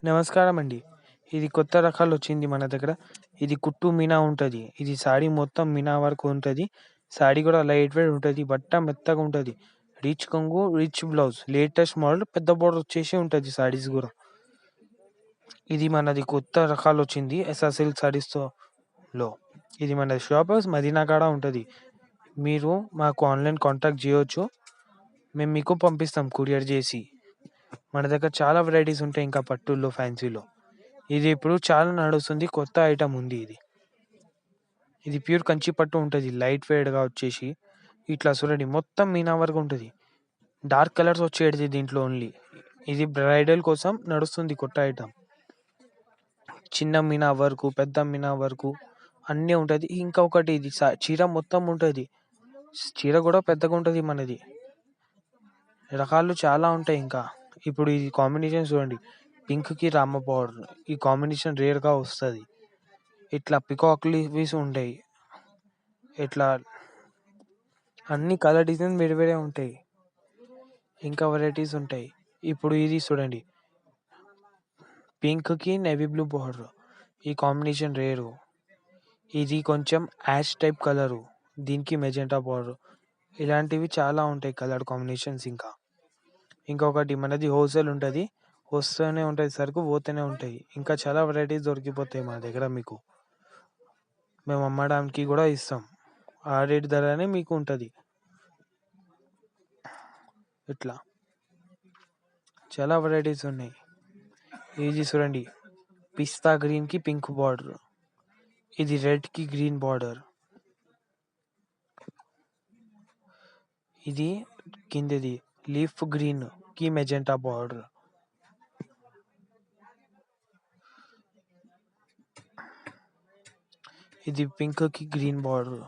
నమస్కారం అండి. ఇది కొత్త రకాలొచ్చింది మన దగ్గర. ఇది కుట్టు మీనా ఉంటది. ఇది సాడీ మొత్తం మీనా వరకు ఉంటది. సాడీ గూడా లైట్ వెయిట్ ఉంటది. బట్ట మెత్తగుంటది. రిచ్ కొంగు, రిచ్ బ్లౌజ్. లేటెస్ట్ మోడల్ పెద్ద బోర్డర్ వచ్చేసి ఉంటది సాడీస్ గూడా. ఇది మనది కొత్త రకాలొచ్చింది. ఎస్ఆర్ సిల్క్ సారీస్‌తో లో. ఇది మన షాప్ మదీనా కాడ ఉంటది. మీరు మాకు ఆన్‌లైన్ కాంటాక్ట్ జేయొచ్చు. మేము మీకు పంపిస్తాం కొరియర్ జేసి. మన దగ్గర చాలా వెరైటీస్ ఉంటాయి ఇంకా పట్టుల్లో, ఫ్యాన్సీలో. ఇది ఇప్పుడు చాలా నడుస్తుంది. కొత్త ఐటెమ్ ఉంది ఇది. ఇది ప్యూర్ కంచి పట్టు ఉంటది. లైట్ వెయిట్‌గా వచ్చేసి ఇట్లా చూడండి మొత్తం మీనా వర్క్ ఉంటది. డార్క్ కలర్స్ వచ్చేటిది దీంట్లో ఓన్లీ. ఇది బ్రైడల్ కోసం నడుస్తుంది కొత్త ఐటెమ్. చిన్న మీనా వర్కు, పెద్ద మీనా వర్కు అన్నీ ఉంటది. ఇంకా ఒకటి ఇది చీర మొత్తం ఉంటది. చీర గూడా పెద్దగుంటది మనది. రకాలు చాలా ఉంటాయి ఇంకా. ఇప్పుడు ఈ కాంబినేషన్ చూడండి. పింక్‌కి రామ బార్డర్. ఈ కాంబినేషన్ రేర్‌గా వస్తది. ఇట్లా పీకాక్ లీవ్స్ ఉంటాయి. ఇట్లా అన్ని కలర్ డిజైన్ వేరే వేరే ఉంటాయి. ఇంకా వెరైటీస్ ఉంటాయి. ఇప్పుడు ఇది చూడండి. పింక్‌కి నేవీ బ్లూ బార్డర్. ఈ కాంబినేషన్ రేరు. ఇది కొంచెం యాష్ టైప్ కలరు. దీనికి మెజెంటా బార్డర్. ఇలాంటివి చాలా ఉంటాయి కలర్ కాంబినేషన్స్ ఇంకా. ఇంకొకటి మనది హోల్‌సేల్ ఉంటది. వస్తూనే ఉంటది సరుకు, పోతూనే ఉంటాయి. ఇంకా చాలా వెరైటీస్ దొరికిపోతాయి మా దగ్గర మీకు. మేము అమ్మడానికి గూడా ఇస్తాం. ఆ రేట్ ధరనే మీకు ఉంటది. ఇట్లా చాలా వెరైటీస్ ఉన్నాయి. ఇది చూడండి. పిస్తా గ్రీన్‌కి పింక్ బార్డర్. ఇది రెడ్‌కి గ్రీన్ బార్డర్. ఇది కిందది లీఫ్ గ్రీన్‌కి మెజెంటా బార్డర్. ఇది పింక్‌కి గ్రీన్ బార్డర్.